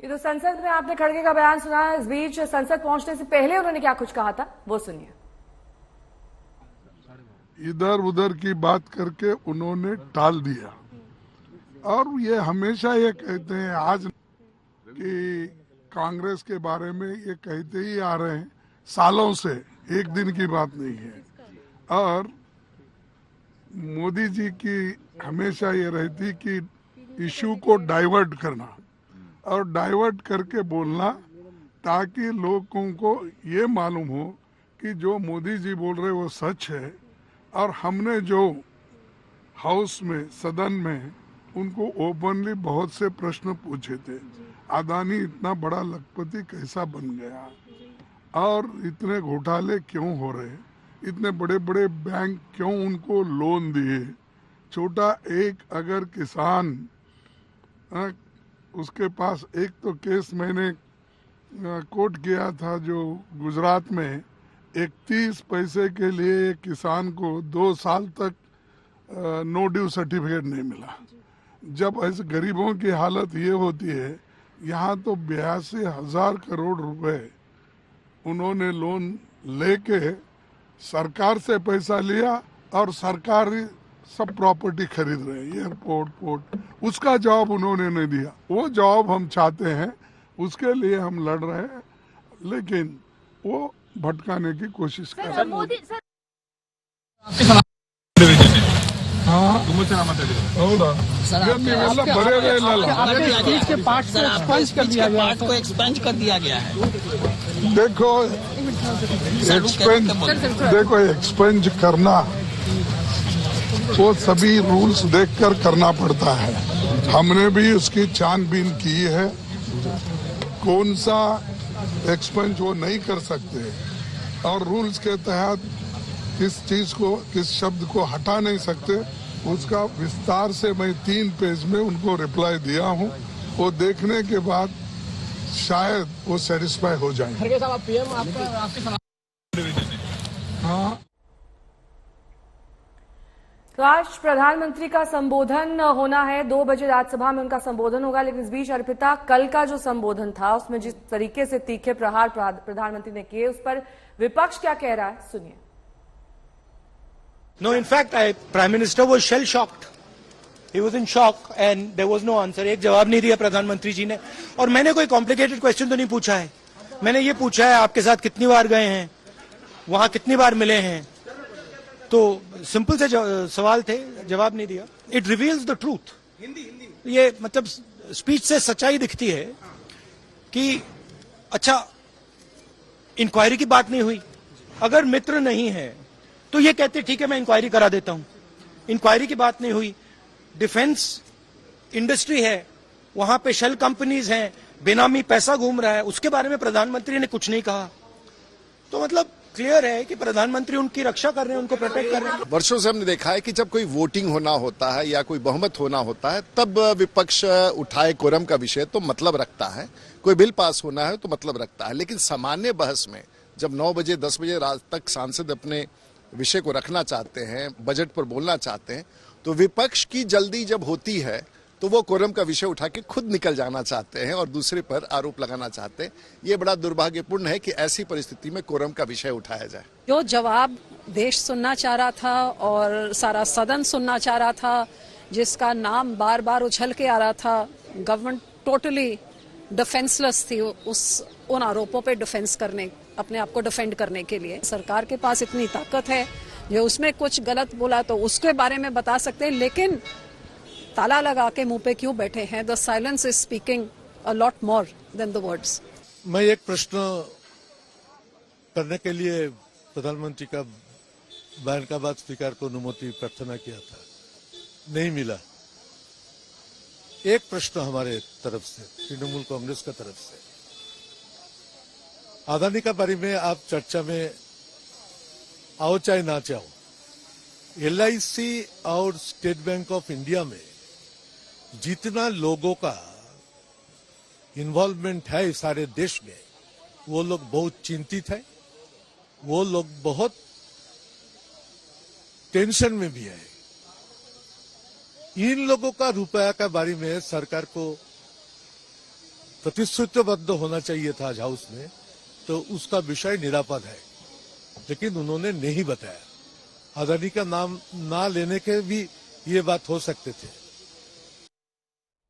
ये तो संसद में आपने खड़गे का बयान सुना। इस बीच संसद पहुंचने से पहले उन्होंने क्या कुछ कहा था, वो सुनिए। इधर उधर की बात करके उन्होंने टाल दिया, और ये हमेशा ये कहते हैं आज कि कांग्रेस के बारे में ये कहते ही आ रहे हैं सालों से, एक दिन की बात नहीं है। और मोदी जी की हमेशा ये रहती कि इशू को डाइवर्ट करना और डाइवर्ट करके बोलना, ताकि लोगों को ये मालूम हो कि जो मोदी जी बोल रहे वो सच है। और हमने जो हाउस में, सदन में उनको ओपनली बहुत से प्रश्न पूछे थे, अदानी इतना बड़ा लखपति कैसा बन गया और इतने घोटाले क्यों हो रहे, इतने बड़े बड़े बैंक क्यों उनको लोन दिए, छोटा एक अगर किसान उसके पास, एक तो केस मैंने कोट किया था जो गुजरात में 31 पैसे के लिए किसान को 2 साल तक नो ड्यू सर्टिफिकेट नहीं मिला। जब ऐसे गरीबों की हालत ये होती है, यहाँ तो 82,000 करोड़ रुपए उन्होंने लोन लेके सरकार से पैसा लिया और सरकारी सब प्रॉपर्टी खरीद रहे हैं, एयरपोर्ट, पोर्ट। उसका जवाब उन्होंने नहीं दिया। वो जवाब हम चाहते हैं, उसके लिए हम लड़ रहे हैं, लेकिन वो भटकाने की कोशिश कर रहे हैं। एक्सपेंज कर दिया गया है। देखो एक्सपेंज करना वो सभी रूल्स देखकर करना पड़ता है। हमने भी उसकी छानबीन की है, कौन सा एक्सपेंज वो नहीं कर सकते और रूल्स के तहत किस चीज को, किस शब्द को हटा नहीं सकते, उसका विस्तार से मैं 3 पेज में उनको रिप्लाई दिया हूँ। वो देखने के बाद शायद वो सेटिस्फाई हो जाएंगे। हाँ, तो आज प्रधानमंत्री का संबोधन होना है, 2 बजे राज्यसभा में उनका संबोधन होगा। लेकिन इस बीच अर्पिता, कल का जो संबोधन था उसमें जिस तरीके से तीखे प्रहार प्रधानमंत्री ने किए, उस पर विपक्ष क्या कह रहा है, सुनिए। No, in fact, Prime Minister was shell shocked. He was in shock and there was no answer. एक जवाब नहीं दिया प्रधानमंत्री जी ने। और मैंने कोई कॉम्प्लिकेटेड क्वेश्चन तो नहीं पूछा है। मैंने ये पूछा है आपके साथ कितनी बार गए हैं, वहां कितनी बार मिले हैं। तो सिंपल से सवाल थे, जवाब नहीं दिया। It reveals the truth. ये मतलब स्पीच से सच्चाई दिखती है कि अच्छा, इंक्वायरी की बात नहीं हुई। अगर मित्र नहीं है तो ये कहते ठीक है मैं इंक्वायरी करा देता हूं। इंक्वायरी की बात नहीं हुई। डिफेंस इंडस्ट्री है, वहां पे शेल कंपनीज हैं, बेनामी पैसा घूम रहा है, उसके बारे में प्रधानमंत्री ने कुछ नहीं कहा। तो मतलब क्लियर है कि प्रधानमंत्री उनकी रक्षा कर रहे हैं, उनको प्रोटेक्ट कर रहे हैं। वर्षों से हमने देखा है कि जब कोई वोटिंग होना होता है या कोई बहुमत होना होता है, तब विपक्ष उठाए कोरम का विषय तो मतलब रखता है, कोई बिल पास होना है तो मतलब रखता है। लेकिन सामान्य बहस में जब 9 बजे 10 बजे रात तक सांसद अपने विषय को रखना चाहते हैं, बजट पर बोलना चाहते हैं, तो विपक्ष की जल्दी जब होती है तो वो कोरम का विषय उठा के खुद निकल जाना चाहते हैं और दूसरे पर आरोप लगाना चाहते हैं। ये बड़ा दुर्भाग्यपूर्ण है कि ऐसी परिस्थिति में कोरम का विषय उठाया जाए। जो जवाब देश सुनना चाह रहा था और सारा सदन सुनना चाह रहा था, जिसका नाम बार बार उछल के आ रहा था, गवर्नमेंट टोटली डिफेंसलेस थी उन आरोपों पे डिफेंस करने, अपने आप को डिफेंड करने के लिए। सरकार के पास इतनी ताकत है, जो उसमें कुछ गलत बोला तो उसके बारे में बता सकते हैं, लेकिन ताला लगा के मुंह पे क्यों बैठे हैं? The silence is speaking a lot more than the words. मैं एक प्रश्न करने के लिए प्रधानमंत्री का बयान का बाद स्पीकर को अनुमति प्रार्थना किया था, नहीं मिला। एक प्रश्न हमारे तरफ से, तृणमूल कांग्रेस का तरफ से, अदानी का बारे में आप चर्चा में आओ चाहे ना चाहो, LIC और स्टेट बैंक ऑफ इंडिया में जितना लोगों का इन्वॉल्वमेंट है सारे देश में, वो लोग बहुत चिंतित है, वो लोग बहुत टेंशन में भी है। इन लोगों का रुपया का बारे में सरकार को प्रतिश्रुतिबद्ध होना चाहिए था आज हाउस में, तो उसका विषय निरापद है, लेकिन उन्होंने नहीं बताया। अदानी का नाम ना लेने के भी ये बात हो सकते थे।